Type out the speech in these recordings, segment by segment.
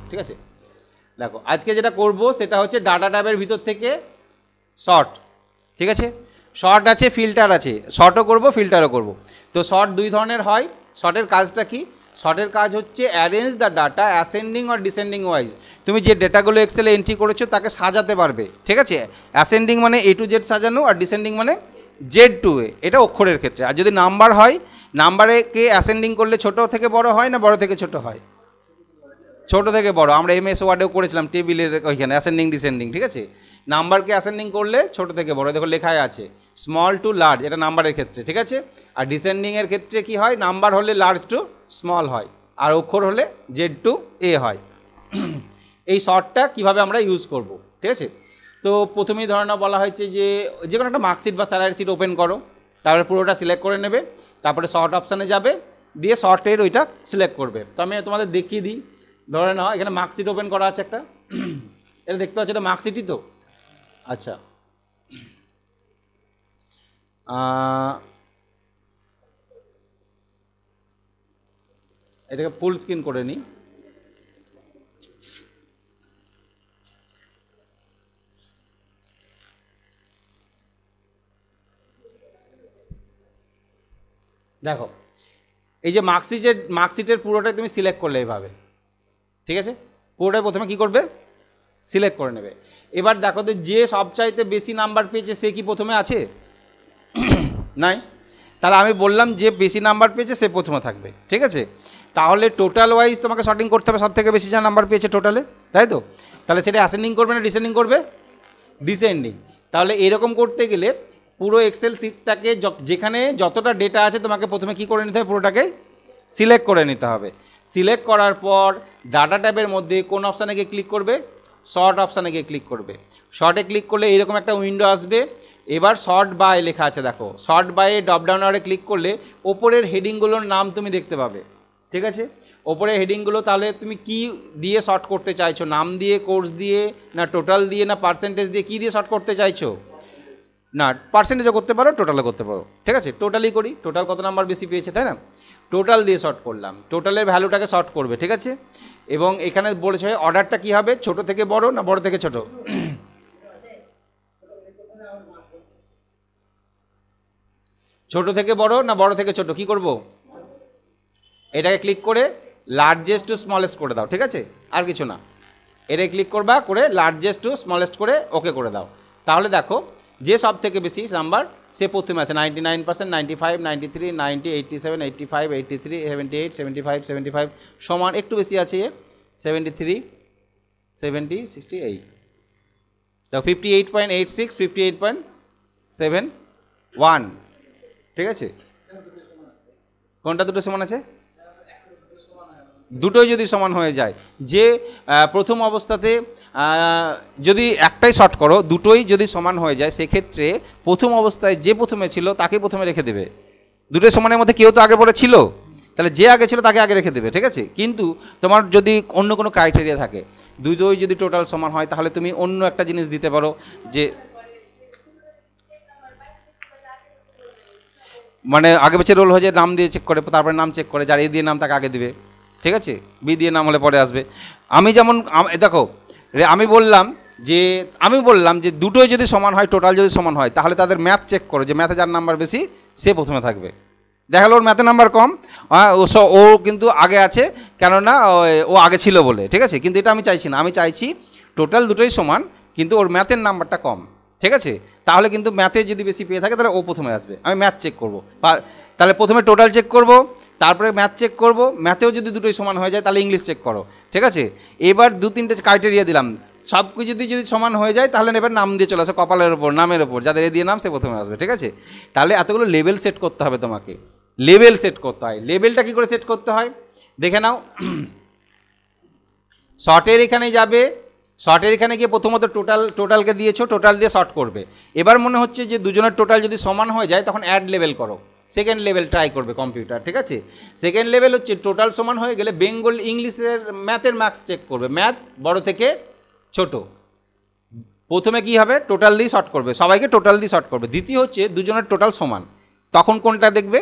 ঠিক আছে। দেখো আজকে যেটা করব সেটা হচ্ছে ডাটা ট্যাবের ভিতর থেকে শর্ট, ঠিক আছে। শর্ট আছে, ফিল্টার আছে, শর্টও করব ফিল্টারও করব। তো শর্ট দুই ধরনের হয়। শর্টের কাজটা কি? শর্টের কাজ হচ্ছে arrange the data ascending or descending wise. তুমি যে ডেটাগুলো এক্সেলে এন্ট্রি করেছো তাকে সাজাতে পারবে, ঠিক আছে। অ্যাসেন্ডিং মানে A to Z সাজানো, আর ডিসেন্ডিং মানে Z to A, এটা অক্ষরের ক্ষেত্রে। আর যদি নাম্বার হয়, নাম্বারেকে অ্যাসেন্ডিং করলে ছোট থেকে বড় হয় না বড় থেকে ছোট হয়? ছোট থেকে বড়। আমরা MS ওয়ার্ডেও করেছিলাম টেবিলের ওইখানে অ্যাসেন্ডিং ডিসেন্ডিং, ঠিক আছে। নাম্বারকে অ্যাসেন্ডিং করলে ছোট থেকে বড়, দেখো লেখাই আছে স্মল টু লার্জ, এটা নাম্বারের ক্ষেত্রে, ঠিক আছে। আর ডিসেন্ডিংয়ের ক্ষেত্রে কি হয়? নাম্বার হলে লার্জ টু স্মল হয়, আর অক্ষর হলে Z to A হয়। এই শর্টটা কিভাবে আমরা ইউজ করব, ঠিক আছে। তো প্রথমেই ধরনা বলা হয়েছে যে কোনো একটা মার্কশিট বা স্যালারি শিট ওপেন করো, তারপরে পুরোটা সিলেক্ট করে নেবে, তারপরে শর্ট অপশানে যাবে, দিয়ে শর্টের ওইটা সিলেক্ট করবে। তো আমি তোমাদের দেখিয়ে দিই। ধরে নাও এখানে মার্কশিট ওপেন করা আছে একটা, এটা দেখতে পাচ্ছ, এটা মার্কশিটই তো। আচ্ছা, এটাকে ফুল স্ক্রিন করে নিই। দেখো এই যে মার্কশিটের পুরোটাই তুমি সিলেক্ট করলে এইভাবে, ঠিক আছে। পুরোটাই প্রথমে কি করবে? সিলেক্ট করে নেবে। এবার দেখো তো যে সবচাইতে বেশি নাম্বার পেয়েছে সে কি প্রথমে আছে? নাই। তাহলে আমি বললাম যে বেশি নাম্বার পেয়েছে সে প্রথমে থাকবে, ঠিক আছে। তাহলে টোটাল ওয়াইজ তোমাকে শর্টিং করতে হবে, সব থেকে বেশি যা নাম্বার পেয়েছে টোটালে, তাই তো। তাহলে সেটা অ্যাসেন্ডিং করবে না ডিসেন্ডিং করবে? ডিসেন্ডিং। তাহলে এরকম করতে গেলে পুরো এক্সেল শিটটাকে যেখানে যতটা ডেটা আছে তোমাকে প্রথমে কি করে নিতে হবে? পুরোটাকে সিলেক্ট করে নিতে হবে। সিলেক্ট করার পর ডাটা ট্যাবের মধ্যে কোন অপশানে গিয়ে ক্লিক করবে? শর্ট অপশানে গিয়ে ক্লিক করবে। শর্টে ক্লিক করলে এরকম একটা উইন্ডো আসবে। এবার শর্ট বাই লেখা আছে, দেখো শর্ট বাইয়ে ড্রপডাউন আরে ক্লিক করলে ওপরের হেডিংগুলোর নাম তুমি দেখতে পাবে, ঠিক আছে। ওপরের হেডিংগুলো তাহলে তুমি কি দিয়ে শর্ট করতে চাইছো? নাম দিয়ে, কোর্স দিয়ে, না টোটাল দিয়ে, না পার্সেন্টেজ দিয়ে, কি দিয়ে শর্ট করতে চাইছো? না, পার্সেন্টেজও করতে পারো, টোটালও করতে পারো, ঠিক আছে। টোটালই করি, টোটাল কত নাম্বার বেশি পেয়েছে, তাই না। টোটাল দিয়ে শর্ট করলাম, টোটালের ভ্যালুটাকে শর্ট করবে, ঠিক আছে। এবং এখানে বলেছে অর্ডারটা কি হবে? ছোট থেকে বড় না বড় থেকে ছোট? ছোট থেকে বড় না বড় থেকে ছোট? কি করব? এটাকে ক্লিক করে লার্জেস্ট টু স্মলেস্ট করে দাও, ঠিক আছে। আর কিছু না, এটাকে ক্লিক করবা, করে লার্জেস্ট টু স্মলেস্ট করে ওকে করে দাও। তাহলে দেখো যে সব থেকে বেশি নাম্বার সে প্রথমে আছে 99%, 95, 93, 90, 87, 85, 83, 78, 75, 75, সমান একটু বেশি আছে 73, 70, 68, তো 58.86, 58.71, ঠিক আছে। কোনটা দুটো সমান আছে? দুটোই যদি সমান হয়ে যায়, যে প্রথম অবস্থাতে যদি একটাই শর্ট করো, দুটোই যদি সমান হয়ে যায়, সেক্ষেত্রে প্রথম অবস্থায় যে প্রথমে ছিল তাকে প্রথমে রেখে দেবে। দুটোই সমানের মধ্যে কেউ তো আগে পরে ছিল, তাহলে যে আগে ছিল তাকে আগে রেখে দেবে, ঠিক আছে। কিন্তু তোমার যদি অন্য কোনো ক্রাইটেরিয়া থাকে, দুটোই যদি টোটাল সমান হয়, তাহলে তুমি অন্য একটা জিনিস দিতে পারো, যে মানে আগে পেছে রোল হয়ে যায়, নাম দিয়ে চেক করে, তারপরে নাম চেক করে, যার এ দিয়ে নাম তাকে আগে দেবে, ঠিক আছে। বি দিয়ে নাম হলে পরে আসবে। আমি যেমন দেখো আমি বললাম যে দুটোই যদি সমান হয়, টোটাল যদি সমান হয়, তাহলে তাদের ম্যাথ চেক করো, যে ম্যাথে যার নাম্বার বেশি সে প্রথমে থাকবে। দেখালো ওর ম্যাথে নাম্বার কম, ও কিন্তু আগে আছে, কেননা ও আগে ছিল বলে, ঠিক আছে। কিন্তু এটা আমি চাইছি না, আমি চাইছি টোটাল দুটোই সমান, কিন্তু ওর ম্যাথের নাম্বারটা কম, ঠিক আছে। তাহলে কিন্তু ম্যাথে যদি বেশি পেয়ে থাকে তাহলে ও প্রথমে আসবে। আমি ম্যাথ চেক করব, তাহলে প্রথমে টোটাল চেক করব, তারপরে ম্যাথ চেক করব। ম্যাথেও যদি দুটোই সমান হয়ে যায় তাহলে ইংলিশ চেক করো, ঠিক আছে। এবার দু তিনটে ক্রাইটেরিয়া দিলাম, সব কিছু যদি সমান হয়ে যায় তাহলে এবার নাম দিয়ে চলে আসে, কপালের ওপর, নামের ওপর, যাদের এ দিয়ে নাম সে প্রথমে আসবে, ঠিক আছে। তাহলে এতগুলো লেভেল সেট করতে হবে তোমাকে, লেভেল সেট করতে হয়। লেভেলটা কী করে সেট করতে হয় দেখে নাও। শর্টের এখানে যাবে, শর্টের এখানে গিয়ে প্রথমত টোটালকে দিয়েছো, টোটাল দিয়ে শর্ট করবে। এবার মনে হচ্ছে যে দুজনের টোটাল যদি সমান হয়ে যায়, তখন অ্যাড লেভেল করো, সেকেন্ড লেভেল ট্রাই করবে কম্পিউটার, ঠিক আছে। সেকেন্ড লেভেল হচ্ছে টোটাল সমান হয়ে গেলে বেঙ্গল ইংলিশের ম্যাথের মার্কস চেক করবে, ম্যাথ বড় থেকে ছোট। প্রথমে কি হবে? টোটাল দিয়ে শর্ট করবে, সবাইকে টোটাল দিয়ে শর্ট করবে। দ্বিতীয় হচ্ছে দুজনের টোটাল সমান, তখন কোনটা দেখবে?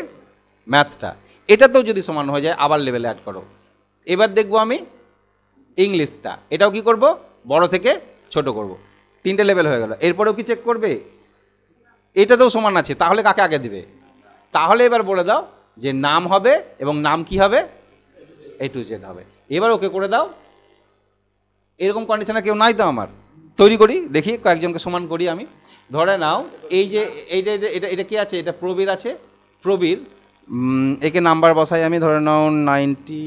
ম্যাথটা। এটাতেও যদি সমান হয়ে যায় আবার লেভেল অ্যাড করো। এবার দেখবো আমি ইংলিশটা, এটাও কি করব, বড় থেকে ছোট করব। 3টে লেভেল হয়ে গেল। এরপরেও কি চেক করবে, এটাতেও সমান আছে, তাহলে কাকে আগে দিবে? তাহলে এবার বলে দাও যে নাম হবে এবং নাম কি হবে, A to Z হবে। এবার ওকে করে দাও। এরকম কন্ডিশনে কেউ নাই তো আমার, তৈরি করি, দেখি কয়েকজনকে সমান করি আমি। ধরে নাও এই যে এইটা এটা এটা কি আছে, এটা প্রবীর আছে, প্রবীর, একে নাম্বার বসাই আমি, ধরে নাও 90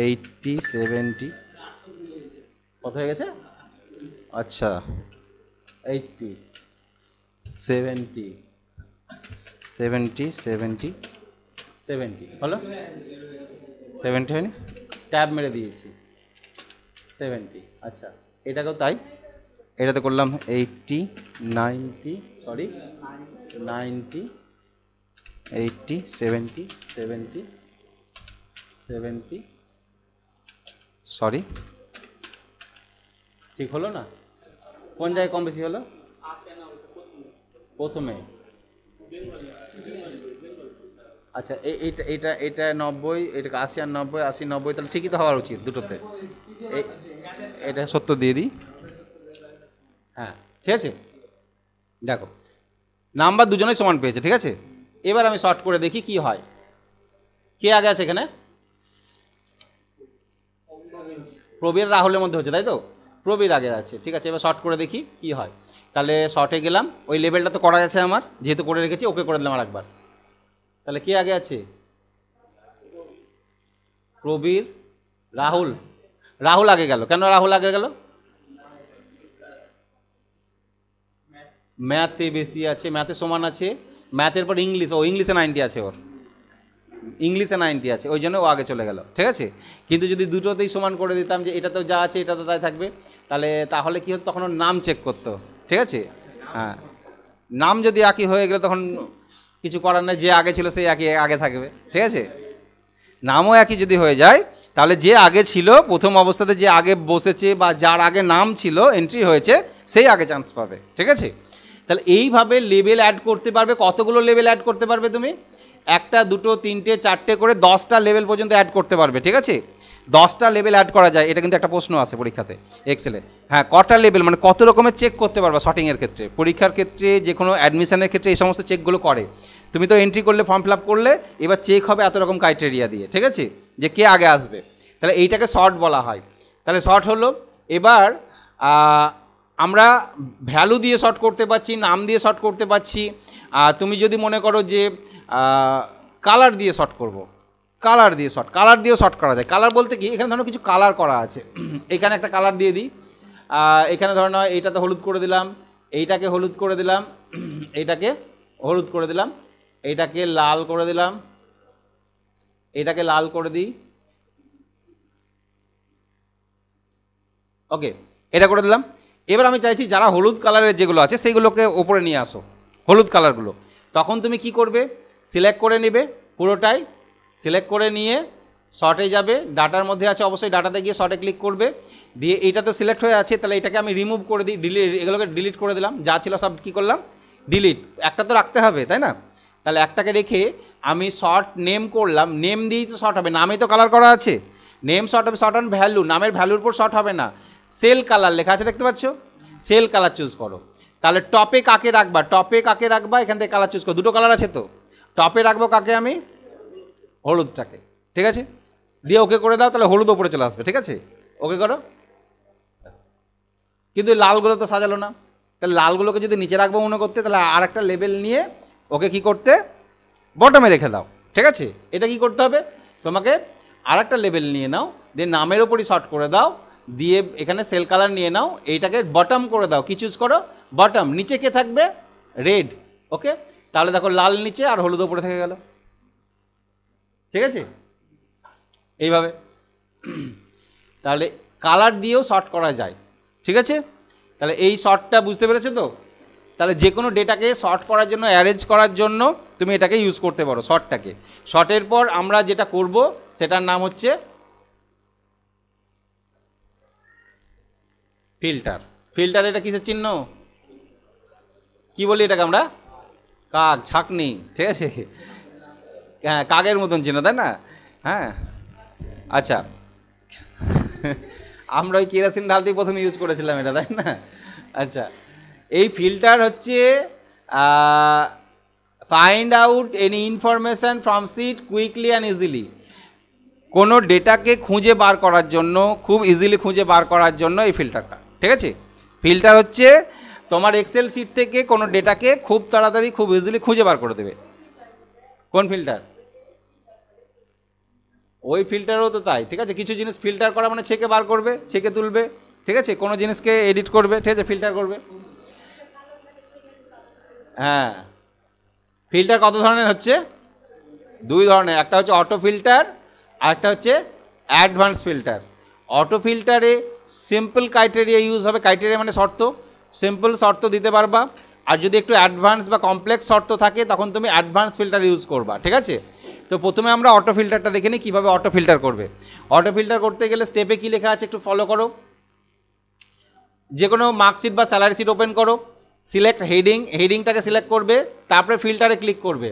80 70 কত হয়ে গেছে, আচ্ছা 80 70 হলো, 70 হয়নি, ট্যাব মেরে দিয়েছি 70। আচ্ছা এটাকেও তাই, এটাতে করলাম 80 90 সরি 90 80 70 70 70 সরি, ঠিক হলো না? কোন জায়গায় কম বেশি হলো? প্রথমে। আচ্ছা এইটা এটা এটা 90, এটাকে 80 আর 90, 80 90, তাহলে ঠিকই তো হওয়ার উচিত দুটোতে। এটা 70 দিয়ে দিই, হ্যাঁ ঠিক আছে। দেখো নাম্বার দুজনেই সমান পেয়েছে, ঠিক আছে। এবার আমি শর্ট করে দেখি কি হয়। কে আগে আছে এখানে? প্রবীর রাহুলের মধ্যে হচ্ছে, তাই তো? প্রবীর আগে আছে, ঠিক আছে। এবার শর্ট করে দেখি কি হয়। তাহলে শর্টে গেলাম, ওই লেভেলটা তো করা যাচ্ছে আমার, যেহেতু করে রেখেছি, ওকে করে দিলাম আরেকবার। তাহলে কে আগে আছে? প্রবীর, রাহুল। রাহুল আগে গেল, কেন রাহুল আগে গেল? ম্যাথে বেশি আছে, ম্যাথে সমান আছে, ম্যাথের পর ইংলিশ, ও ইংলিশে 90 আছে, ওর ইংলিশে 90 আছে, ওই জন্য ও আগে চলে গেল, ঠিক আছে। কিন্তু যদি দুটোতেই সমান করে দিতাম, যে এটাতেও যা আছে এটা তো তাই থাকবে, তাহলে কি হতো, তখন ওর নাম চেক করতো, ঠিক আছে। হ্যাঁ, নাম যদি একই হয়ে গেলে তখন কিছু করার নেই, যে আগে ছিল সেই একই আগে থাকবে, ঠিক আছে। নামও একই যদি হয়ে যায়, তাহলে যে আগে ছিল প্রথম অবস্থাতে, যে আগে বসেছে বা যার আগে নাম ছিল এন্ট্রি হয়েছে, সেই আগে চান্স পাবে, ঠিক আছে। তাহলে এইভাবে লেভেল অ্যাড করতে পারবে। কতগুলো লেভেল অ্যাড করতে পারবে তুমি? 1টা 2টো 3টে 4টে করে 10টা লেভেল পর্যন্ত অ্যাড করতে পারবে, ঠিক আছে। 10টা লেভেল অ্যাড করা যায়, এটা কিন্তু একটা প্রশ্ন আছে পরীক্ষাতে এক্সেলে। হ্যাঁ, কটা লেভেল মানে কত রকমের চেক করতে পারবা শর্টিংয়ের ক্ষেত্রে, পরীক্ষার ক্ষেত্রে, যে কোনো অ্যাডমিশনের ক্ষেত্রে এই সমস্ত চেকগুলো করে। তুমি তো এন্ট্রি করলে, ফর্ম ফিল আপ করলে, এবার চেক হবে এত রকম ক্রাইটেরিয়া দিয়ে, ঠিক আছে, যে কে আগে আসবে। তাহলে এইটাকে শর্ট বলা হয়। তাহলে শর্ট হলো। এবার আমরা ভ্যালু দিয়ে শর্ট করতে পারছি, নাম দিয়ে শর্ট করতে পারছি। তুমি যদি মনে করো যে কালার দিয়ে শর্ট করব, কালার দিয়েও শর্ট করা যায়। কালার বলতে কি, এখানে ধরো কিছু কালার করা আছে, এখানে একটা কালার দিয়ে দিই। এখানে ধরো না, এইটাতে হলুদ করে দিলাম, এইটাকে হলুদ করে দিলাম, এইটাকে হলুদ করে দিলাম, এইটাকে লাল করে দিলাম, এটাকে লাল করে দিই, ওকে, এটা করে দিলাম। এবার আমি চাইছি যারা হলুদ কালারের যেগুলো আছে সেইগুলোকে ওপরে নিয়ে আসো, হলুদ কালারগুলো। তখন তুমি কি করবে, সিলেক্ট করে নেবে পুরোটাই, সিলেক্ট করে নিয়ে শর্টে যাবে, ডাটার মধ্যে আছে অবশ্যই, ডাটাতে গিয়ে শর্টে ক্লিক করবে, দিয়ে এইটা তো সিলেক্ট হয়ে আছে, তাহলে এটাকে আমি রিমুভ করে দিই, এগুলোকে ডিলিট করে দিলাম, যা ছিল সব কী করলাম, ডিলিট। একটা তো রাখতে হবে, তাই না? তাহলে একটাকে রেখে আমি শর্ট নেম করলাম, নেম দিয়েই তো শর্ট হবে, নামেই তো কালার করা আছে, নেম শর্ট হবে, শর্ট অন ভ্যালু, নামের ভ্যালুর উপর শর্ট হবে না। সেল কালার লেখা আছে, দেখতে পাচ্ছ, সেল কালার চুজ করো। তাহলে টপে কাকে রাখবা, এখান থেকে কালার চুজ করো, দুটো কালার আছে তো, টপে রাখবো কাকে আমি, হলুদটাকে, ঠিক আছে, দিয়ে ওকে করে দাও, তাহলে হলুদ ওপরে চলে আসবে, ঠিক আছে, ওকে করো। কিন্তু লালগুলো তো সাজালো না, তাহলে লালগুলোকে যদি নিচে রাখবো মনে করতে, তাহলে আর একটা লেবেল নিয়ে ওকে কি করতে, বটমে রেখে দাও, ঠিক আছে। এটা কি করতে হবে, তোমাকে আর একটা লেবেল নিয়ে নাও, দিয়ে নামের ওপরই শর্ট করে দাও, দিয়ে এখানে সেল কালার নিয়ে নাও, এইটাকে বটম করে দাও, কি চুজ করো, বটম, নিচে কে থাকবে, রেড, ওকে। তাহলে দেখো লাল নিচে আর হলুদ ওপরে থেকে গেল, ঠিক আছে, এইভাবে। তাহলে কালার দিয়েও শর্ট করা যায়, ঠিক আছে। তাহলে এই শর্টটা বুঝতে পেরেছো তো? তাহলে যে কোনো ডেটাকে শর্ট করার জন্য, অ্যারেঞ্জ করার জন্য তুমি এটাকে ইউজ করতে পারো, শর্টটাকে। শর্টের পর আমরা যেটা করব সেটার নাম হচ্ছে ফিল্টার। ফিল্টার এটা কিসের চিহ্ন, কি বলি এটাকে আমরা, কাক, ছাঁকনি, ঠিক আছে, হ্যাঁ কাকের মতন চিহ্ন, তাই না? হ্যাঁ আচ্ছা, আমরা ওই কেরাসিন ঢালতেই প্রথমে ইউজ করেছিলাম এটা, তাই না? আচ্ছা, এই ফিল্টার হচ্ছে find out any information from sheet quickly and easily. কোনো ডেটাকে খুঁজে বার করার জন্য, খুব ইজিলি খুঁজে বার করার জন্য এই ফিল্টারটা, ঠিক আছে? ফিল্টার হচ্ছে তোমার এক্সেল সিট থেকে কোনো ডেটাকে খুব তাড়াতাড়ি খুব ইজিলি খুঁজে বার করে দেবে। কোন ফিল্টার? ওই ফিল্টারও তো তাই, ঠিক আছে? কিছু জিনিস ফিল্টার করা মানে ছেঁকে বার করবে, ছেঁকে তুলবে, ঠিক আছে? কোনো জিনিসকে এডিট করবে, ঠিক আছে? ফিল্টার করবে। হ্যাঁ, ফিল্টার কত ধরনের হচ্ছে? 2 ধরনের, একটা হচ্ছে অটো ফিল্টার আর একটা হচ্ছে অ্যাডভান্স ফিল্টার। অটো ফিল্টারে সিম্পল ক্রাইটেরিয়া ইউজ হবে, ক্রাইটেরিয়া মানে শর্ত, সিম্পল শর্ত দিতে পারবা। আর যদি একটু অ্যাডভান্স বা কমপ্লেক্স শর্ত থাকে তখন তুমি অ্যাডভান্স ফিল্টার ইউজ করবা, ঠিক আছে? তো প্রথমে আমরা অটো ফিল্টারটা দেখে নিই কীভাবে অটো ফিল্টার করবে। অটো ফিল্টার করতে গেলে স্টেপে কী লেখা আছে একটু ফলো করো। যে কোনো মার্কশিট বা স্যালারি শিট ওপেন করো, সিলেক্ট হেডিং, হেডিংটাকে সিলেক্ট করবে, তারপরে ফিল্টারে ক্লিক করবে,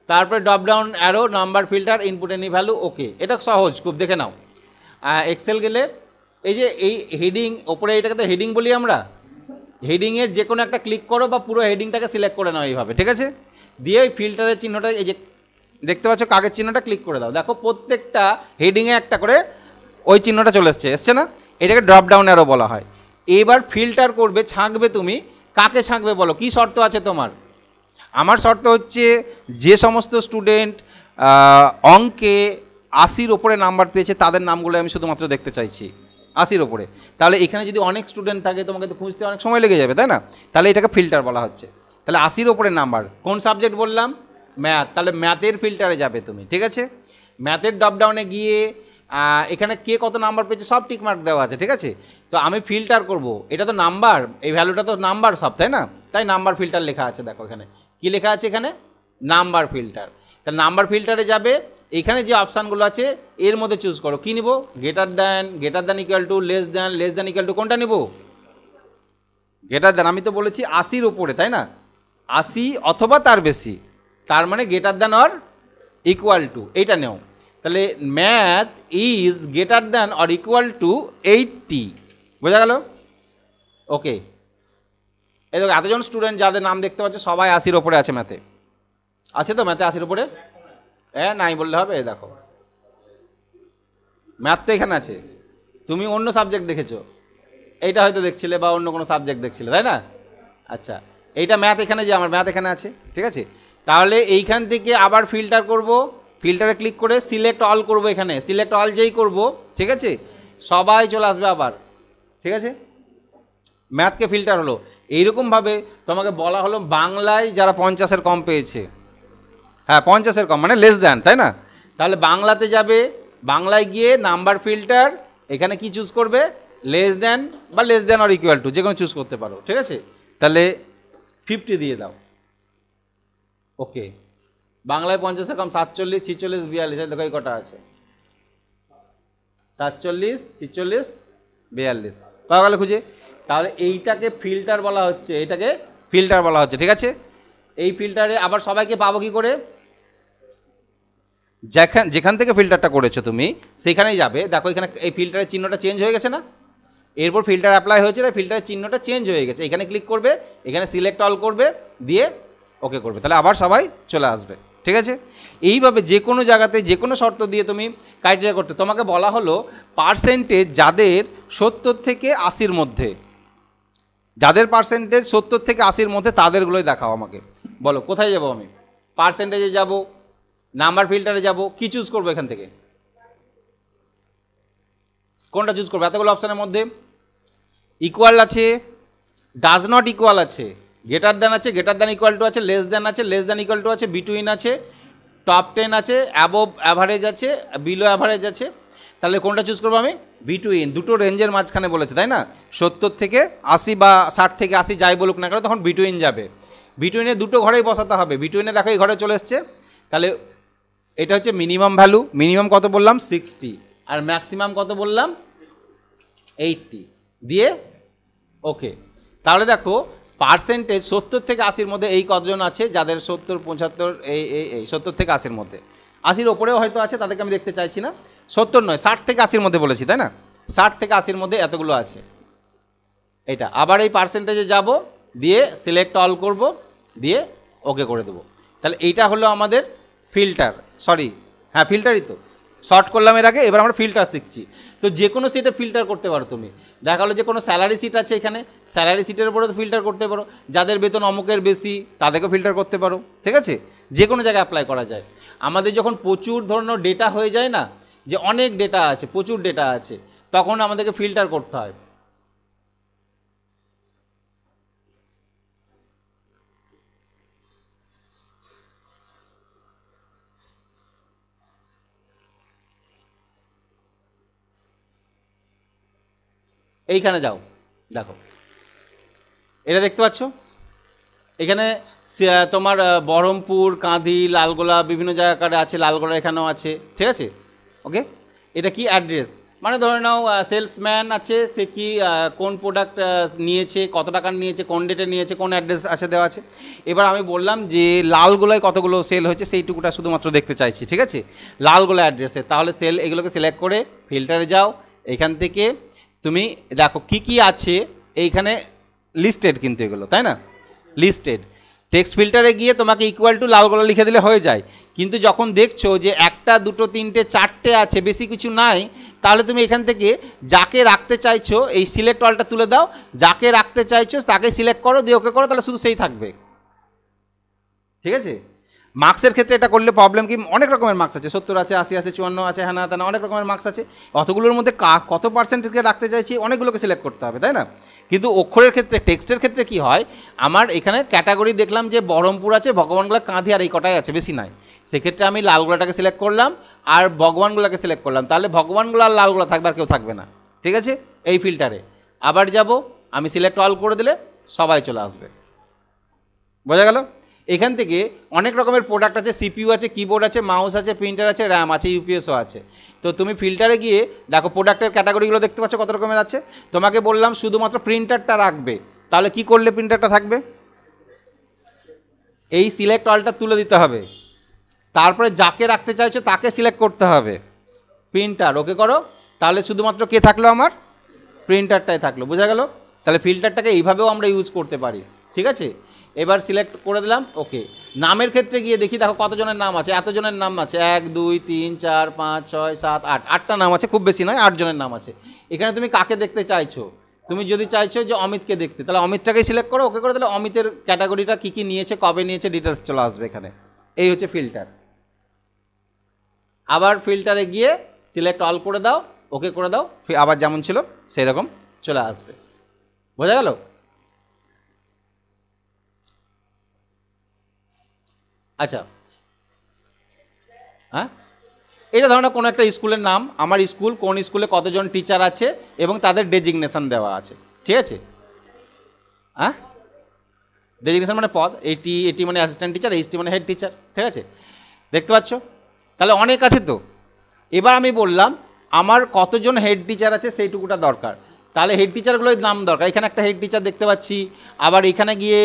তারপরে drop down arrow, number filter, input any value, okay. এটা সহজ, খুব দেখে নাও। এক্সেল গেলে এই যে এই হেডিং ওপরে, এটাকে তো হেডিং বলি আমরা, হেডিংয়ের যে কোনো একটা ক্লিক করো বা পুরো হেডিংটাকে সিলেক্ট করে নাও এইভাবে, ঠিক আছে? দিয়ে ওই ফিল্টারের চিহ্নটা, এই যে দেখতে পাচ্ছ কাগের চিহ্নটা ক্লিক করে দাও। দেখো প্রত্যেকটা হেডিংয়ে একটা করে ওই চিহ্নটা চলে এসছে না? এটাকে ড্রপ ডাউন অ্যারো বলা হয়। এবার ফিল্টার করবে, ছাঁকবে, তুমি কাকে ছাঁকবে বলো? কি শর্ত আছে তোমার? আমার শর্ত হচ্ছে যে সমস্ত স্টুডেন্ট অঙ্কে 80-র ওপরে নাম্বার পেয়েছে তাদের নামগুলো আমি শুধুমাত্র দেখতে চাইছি, 80-র ওপরে। তাহলে এখানে যদি অনেক স্টুডেন্ট থাকে তোমাকে তো খুঁজতে অনেক সময় লেগে যাবে, তাই না? তাহলে এটাকে ফিল্টার বলা হচ্ছে। তাহলে 80-র ওপরে নাম্বার, কোন সাবজেক্ট বললাম? ম্যাথ। তাহলে ম্যাথের ফিল্টারে যাবে তুমি, ঠিক আছে? ম্যাথের ড্রপ ডাউনে গিয়ে এখানে কে কত নাম্বার পেয়েছে সব টিকমার্ক দেওয়া আছে, ঠিক আছে? তো আমি ফিল্টার করব, এটা তো নাম্বার, এই ভ্যালুটা তো নাম্বার সব, তাই না? তাই নাম্বার ফিল্টার লেখা আছে, দেখো এখানে কি লেখা আছে, এখানে নাম্বার ফিল্টার। তাহলে নাম্বার ফিল্টারে যাবে, এখানে যে অপশানগুলো আছে এর মধ্যে চুজ করো। কী নিব? Greater than equal to, less than equal to, কোনটা নিব? Greater than. আমি তো বলেছি 80-র উপরে, তাই না? 80 অথবা তার বেশি, তার মানে greater than or equal to, এইটা নেও। তাহলে math is greater than or equal to 80, বোঝা গেল? ওকে। এই দেখো এতজন স্টুডেন্ট যাদের নাম দেখতে পাচ্ছ সবাই 80-র ওপরে আছে ম্যাথে, আছে তো ম্যাথে 80-র ওপরে? হ্যাঁ, নাই বললে হবে। দেখো ম্যাথ তো এখানে আছে, তুমি অন্য সাবজেক্ট দেখেছো, এইটা হয়তো দেখছিলে বা অন্য কোনো সাবজেক্ট দেখছিলে, তাই না? আচ্ছা, এইটা ম্যাথ এখানে, যে আমার ম্যাথ এখানে আছে, ঠিক আছে? তাহলে এইখান থেকে আবার ফিল্টার করব, ফিল্টারে ক্লিক করে সিলেক্ট অল করব। এখানে সিলেক্ট অল যেই করব, ঠিক আছে, সবাই চলে আসবে আবার, ঠিক আছে? ম্যাথকে ফিল্টার হলো। এইরকমভাবে তোমাকে বলা হলো বাংলায় যারা 50-এর কম পেয়েছে, হ্যাঁ 50-এর কম মানে লেস দ্যান, তাই না? তাহলে বাংলাতে যাবে, বাংলায় গিয়ে নাম্বার ফিল্টার, এখানে কি চুজ করবে? লেস দ্যান বা less than or equal to, যে কোনো চুজ করতে পারো, ঠিক আছে? তাহলে 50 দিয়ে দাও, ওকে। বাংলায় 50-এর কম 47, 46, 42, দেখো এই কটা আছে, 47, 46, 42, পাওয়া গেল খুঁজে। তাহলে এইটাকে ফিল্টার বলা হচ্ছে, এটাকে ফিল্টার বলা হচ্ছে, ঠিক আছে? এই ফিল্টারে আবার সবাইকে পাবো কি করে? যেখান থেকে ফিল্টারটা করেছো তুমি সেখানেই যাবে। দেখো এখানে এই ফিল্টারের চিহ্নটা চেঞ্জ হয়ে গেছে না? এরপর ফিল্টার অ্যাপ্লাই হয়েছে, তাই ফিল্টারের চিহ্নটা চেঞ্জ হয়ে গেছে। এখানে ক্লিক করবে, এখানে সিলেক্ট অল করবে, দিয়ে ওকে করবে, তাহলে আবার সবাই চলে আসবে, ঠিক আছে? এইভাবে যে কোনো জায়গাতে যে কোনো শর্ত দিয়ে তুমি ক্রাইটেরিয়া করতে। তোমাকে বলা হলো পার্সেন্টেজ যাদের 70 থেকে 80-র মধ্যে, যাদের পার্সেন্টেজ 70 থেকে 80-র মধ্যে তাদেরগুলোই দেখাও আমাকে। বলো কোথায় যাব? আমি পার্সেন্টেজে যাব, নাম্বার ফিল্টারে যাব, কি চুজ করবো এখান থেকে? কোনটা চুজ করবো? এতগুলো অপশানের মধ্যে ইকুয়াল আছে, ডাজ নট ইকুয়াল আছে, গ্রেটার দ্যান আছে, গ্রেটার দ্যান ইকুয়াল টু আছে, লেস দ্যান আছে, লেস দ্যান ইকুয়াল টু আছে, বিটুইন আছে, টপ 10 আছে, অ্যাবোভ অ্যাভারেজ আছে, বিলো অ্যাভারেজ আছে। তাহলে কোনটা চুজ করবো আমি? বিটুইন, দুটো রেঞ্জের মাঝখানে বলেছে, তাই না? 70 থেকে 80 বা 60 থেকে 80 যাই বলুক না কেন, তখন বিটুইন যাবে। বিটুইনে দুটো ঘরেই বসাতে হবে। বিটুইনে দেখো এই ঘরে চলে এসছে। তাহলে এটা হচ্ছে মিনিমাম ভ্যালু। মিনিমাম কত বললাম? 60, আর ম্যাক্সিমাম কত বললাম? 80 দিয়ে ওকে। তাহলে দেখো পার্সেন্টেজ 70 থেকে 80-র মধ্যে এই কতজন আছে যাদের 70, 75, এই 70 থেকে 80-র মধ্যে। 80-র ওপরেও হয়তো আছে, তাদেরকে আমি দেখতে চাইছি না। 70 নয়, 60 থেকে 80-র মধ্যে বলেছি, তাই না? 60 থেকে 80-র মধ্যে এতগুলো আছে। এটা আবার এই পার্সেন্টেজে যাব, দিয়ে সিলেক্ট অল করব, দিয়ে ওকে করে দেবো। তাহলে এইটা হলো আমাদের ফিল্টার, সরি হ্যাঁ ফিল্টারই তো, শর্ট করলাম এর আগে, এবার আমরা ফিল্টার শিখছি। তো যে কোনো সিটে ফিল্টার করতে পারো তুমি। দেখা হলো যে কোনো স্যালারি সিট আছে এখানে, স্যালারি সিটের উপরে তো ফিল্টার করতে পারো, যাদের বেতন অমুকের বেশি তাদেরকেও ফিল্টার করতে পারো, ঠিক আছে? যে কোনো জায়গায় অ্যাপ্লাই করা যায়। আমাদের যখন প্রচুর ধরনের ডেটা হয়ে যায় না, যে অনেক ডেটা আছে, প্রচুর ডেটা আছে, তখন আমাদেরকে ফিল্টার করতে হয়। এইখানে যাও, দেখো এটা দেখতে পাচ্ছ, এখানে তোমার বহরমপুর, কাঁদি, লালগোলা বিভিন্ন জায়গায় আছে, লালগোলা এখানেও আছে, ঠিক আছে? ওকে, এটা কি অ্যাড্রেস, মানে ধরে নাও সেলসম্যান আছে, সে কি কোন প্রোডাক্ট নিয়েছে, কত টাকার নিয়েছে, কোন ডেটে নিয়েছে, কোন অ্যাড্রেস আছে দেওয়া আছে। এবার আমি বললাম যে লালগোলায় কতগুলো সেল হয়েছে সেইটুকুটা শুধুমাত্র দেখতে চাইছি, ঠিক আছে? লালগোলা অ্যাড্রেসে, তাহলে সেল এগুলোকে সিলেক্ট করে ফিল্টারে যাও, এখান থেকে তুমি দেখো কি কি আছে এইখানে লিস্টেড, কিন্তু এগুলো তাই না লিস্টেড। টেক্সট ফিল্টারে গিয়ে তোমাকে ইকুয়াল টু লালগোলা লিখে দিলে হয়ে যায়, কিন্তু যখন দেখছো যে 1টা 2টো 3টে 4টে আছে, বেশি কিছু নাই, তাহলে তুমি এখান থেকে যাকে রাখতে চাইছো এই সিলেক্ট অলটা তুলে দাও, যাকে রাখতে চাইছো তাকে সিলেক্ট করো, দিয়ে ওকে করো, তাহলে শুধু সেই থাকবে, ঠিক আছে? মার্কসের ক্ষেত্রে এটা করলে প্রবলেম কি, অনেক রকমের মার্কস আছে, 70 আছে, 80 আছে, 54 আছে, হ্যাঁ না অনেক রকমের মার্কস আছে, অতগুলোর মধ্যে কত পার্সেন্টেজকে রাখতে চাইছি, অনেকগুলোকে সিলেক্ট করতে হবে, তাই না? কিন্তু অক্ষরের ক্ষেত্রে, টেক্সটের ক্ষেত্রে কি হয়, আমার এখানে ক্যাটাগরি দেখলাম যে বহরমপুর আছে, ভগবানগোলা, কাঁধি আর এই কটাই আছে, বেশি নাই, সেক্ষেত্রে আমি লালগোলাটাকে সিলেক্ট করলাম আর ভগবানগোলাকে সিলেক্ট করলাম, তাহলে ভগবানগোলা আর লালগোলা থাকবে, আর কেউ থাকবে না, ঠিক আছে? এই ফিল্টারে আবার যাব, আমি সিলেক্ট অল করে দিলে সবাই চলে আসবে, বোঝা গেল? এখান থেকে অনেক রকমের প্রোডাক্ট আছে, সিপিইউ আছে, কিবোর্ড আছে, মাউস আছে, প্রিন্টার আছে, র্যাম আছে, ইউপিএসও আছে। তো তুমি ফিল্টারে গিয়ে দেখো প্রোডাক্টের ক্যাটাগরিগুলো দেখতে পাচ্ছ কত রকমের আছে। তোমাকে বললাম শুধুমাত্র প্রিন্টারটা রাখবে, তাহলে কি করলে প্রিন্টারটা থাকবে, এই সিলেক্ট অলটা তুলে দিতে হবে, তারপরে যাকে রাখতে চাইছো তাকে সিলেক্ট করতে হবে, প্রিন্টার ওকে করো, তাহলে শুধুমাত্র কে থাকলো, আমার প্রিন্টারটাই থাকলো, বোঝা গেল? তাহলে ফিল্টারটাকে এইভাবেও আমরা ইউজ করতে পারি, ঠিক আছে? এবার সিলেক্ট করে দিলাম, ওকে। নামের ক্ষেত্রে গিয়ে দেখি, দেখো কতজনের নাম আছে, এতজনের নাম আছে, 1 2 3 4 5 6 7 8, 8টা নাম আছে, খুব বেশি নয়, 8 জনের নাম আছে। এখানে তুমি কাকে দেখতে চাইছো, তুমি যদি চাইছো যে অমিতকে দেখতে, তাহলে অমিতটাকেই সিলেক্ট করো, ওকে করে দিলে অমিতের ক্যাটাগরিটা কী কী নিয়েছে, কবে নিয়েছে, ডিটেলস চলে আসবে এখানে। এই হচ্ছে ফিল্টার। আবার ফিল্টারে গিয়ে সিলেক্ট অল করে দাও, ওকে করে দাও, আবার যেমন ছিল সেই রকম চলে আসবে, বোঝা গেল? আচ্ছা, হ্যাঁ, এটা ধরো না কোনো একটা স্কুলের নাম, আমার স্কুল, কোন স্কুলে কতজন টিচার আছে এবং তাদের ডেজিগনেশন দেওয়া আছে, ঠিক আছে? হ্যাঁ, ডেজিগনেশন মানে পদ, এটি মানে অ্যাসিস্ট্যান্ট টিচার, এইচটি মানে হেড টিচার, ঠিক আছে? দেখতে পাচ্ছ, তাহলে অনেক আছে তো। এবার আমি বললাম আমার কতজন হেড টিচার আছে সেইটুকুটা দরকার, তাহলে হেড টিচারগুলোর নাম দরকার। এখানে একটা হেড টিচার দেখতে পাচ্ছি, আবার এখানে গিয়ে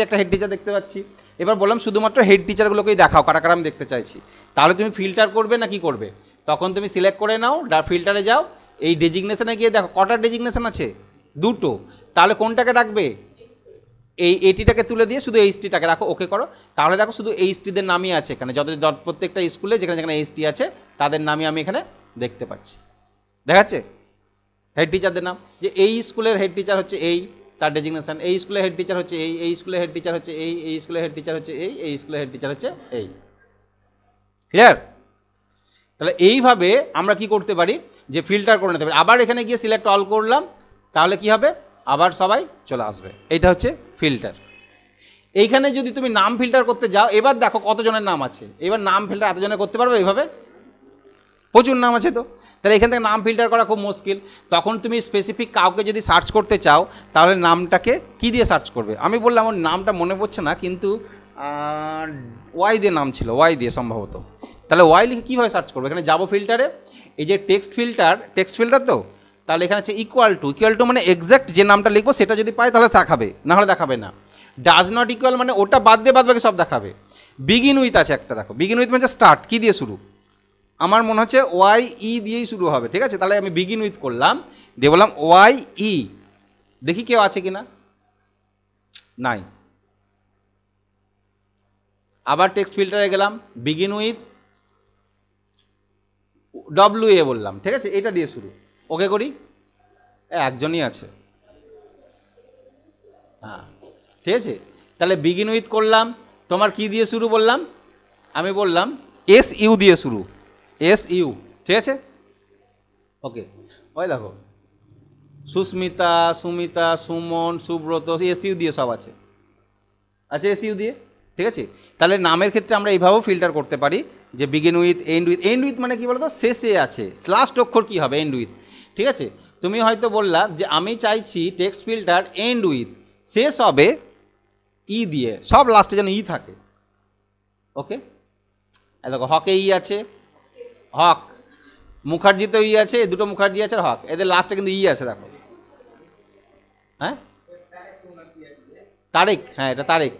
একটা হেড টিচার দেখতে পাচ্ছি। এবার বললাম শুধুমাত্র হেড টিচারগুলোকেই দেখাও, কারা কারা আমি দেখতে চাইছি। তাহলে তুমি ফিল্টার করবে না কি করবে, তখন তুমি সিলেক্ট করে নাও, ফিল্টারে যাও, এই ডেজিগনেশনে গিয়ে দেখো কটা ডেজিগনেশন আছে, 2টো, তাহলে কোনটাকে রাখবে, এই এটিটাকে তুলে দিয়ে শুধু এইচটিটাকে রাখো, ওকে করো, তাহলে দেখো শুধু এইচটিদের নামই আছে এখানে, প্রত্যেকটা স্কুলে যেখানে যেখানে এইচটি আছে তাদের নামই আমি এখানে দেখতে পাচ্ছি, দেখাচ্ছে হেড টিচারদের নাম, যে এই স্কুলের হেড টিচার হচ্ছে এই, তার ডেজিগনেশন, এই স্কুলের হেড টিচার হচ্ছে এই স্কুলের হেড টিচার হচ্ছে এই স্কুলের হেড টিচার হচ্ছে এই স্কুলের হেড টিচার হচ্ছে এই। ক্লিয়ার? তাহলে এইভাবে আমরা কি করতে পারি, যে ফিল্টার করে নিতে পারি। আবার এখানে গিয়ে সিলেক্ট অল করলাম, তাহলে কি হবে, আবার সবাই চলে আসবে। এইটা হচ্ছে ফিল্টার। এইখানে যদি তুমি নাম ফিল্টার করতে যাও, এবার দেখো কতজনের নাম আছে, এবার নাম ফিল্টার এতজনের করতে পারবে এইভাবে, প্রচুর নাম আছে তো, তাহলে এখান থেকে নাম ফিল্টার করা খুব মুশকিল। তখন তুমি স্পেসিফিক কাউকে যদি সার্চ করতে চাও, তাহলে নামটাকে কি দিয়ে সার্চ করবে, আমি বললাম আমার নামটা মনে পড়ছে না, কিন্তু ওয়াই দিয়ে নাম ছিল, ওয়াই দিয়ে সম্ভবত, তাহলে ওয়াই লিখে কীভাবে সার্চ করবে, এখানে যাবো ফিল্টারে, এই যে টেক্সট ফিল্টার তো, তাহলে এখানে আছে ইকুয়াল টু মানে এক্স্যাক্ট যে নামটা লিখবো সেটা যদি পাই তাহলে দেখাবে, না হলে দেখাবে না। ডাজ নট ইকুয়াল মানে ওটা বাদ দিয়ে বাদ বাকি সব দেখাবে। বিগিন উইথ আছে একটা, দেখো বিগিন উইথ মানে স্টার্ট, কী দিয়ে শুরু, আমার মনে হচ্ছে ওয়াই ই দিয়েই শুরু হবে, ঠিক আছে, তাহলে আমি বিগিন উইথ করলাম, দিয়ে বললাম ওয়াই ই, দেখি কেউ আছে কি না, নাই। আবার টেক্সট ফিল্টারে গেলাম, বিগিন উইথ ডব্লিউ এ বললাম, ঠিক আছে, এটা দিয়ে শুরু, ওকে করি, একজনই আছে, হ্যাঁ ঠিক আছে। তাহলে বিগিন উইথ করলাম, তোমার কি দিয়ে শুরু বললাম, আমি বললাম এস ইউ দিয়ে শুরু, এস ইউ, ঠিক আছে, ওকে। ওই দেখো সুস্মিতা, সুমিতা, সুমন, সুব্রত, এস ইউ দিয়ে সব আছে, আচ্ছা এস ইউ দিয়ে, ঠিক আছে। তাহলে নামের ক্ষেত্রে আমরা এইভাবেও ফিল্টার করতে পারি যে begin with, end with, end with মানে কি বলো তো, শেষে আছে, লাস্ট অক্ষর কী হবে, এন্ড উইথ, ঠিক আছে। তুমি হয়তো বললা যে আমি চাইছি টেক্সট ফিল্টার এন্ড উইথ, শেষ হবে ই দিয়ে, সব লাস্টে যেন ই থাকে, ওকে। দেখো হকে ই আছে, হক, মুখার্জিতেও ই আছে, দুটো মুখার্জি আছে আর হক, এদের লাস্টে কিন্তু ই আছে, দেখো, হ্যাঁ তারেক, হ্যাঁ এটা তারেক,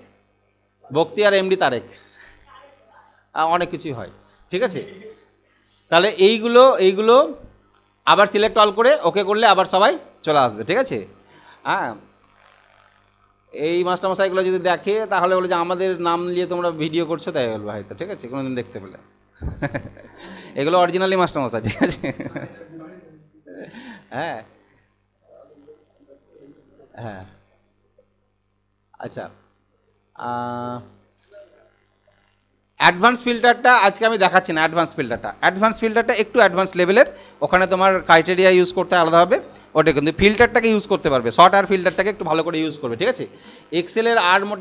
বখতিয়ার এমডি তারেক, অনেক কিছুই হয়, ঠিক আছে। তাহলে এইগুলো আবার সিলেক্ট অল করে ওকে করলে আবার সবাই চলে আসবে, ঠিক আছে। হ্যাঁ, এই মাস্টারমশাইগুলো যদি দেখে তাহলে বলে যে আমাদের নাম নিয়ে তোমরা ভিডিও করছো, তাই বলবো হয়তো, ঠিক আছে, কোনোদিন দেখতে পেলে। এগুলো অরিজিনালি মাস্টারমশাই, ঠিক আছে। হ্যাঁ হ্যাঁ, আচ্ছা, অ্যাডভান্স ফিল্টারটা আজকে আমি দেখাচ্ছি না, অ্যাডভান্স ফিল্টারটা একটু অ্যাডভান্স লেভেলের, ওখানে তোমার ক্রাইটেরিয়া ইউজ করতে আলাদা হবে, ওটা কিন্তু ফিল্টারটাকে ইউজ করতে পারবে, শর্ট আর ফিল্টারটাকে একটু ভালো করে ইউজ করবে, ঠিক আছে। এক্সেলের আর মোটা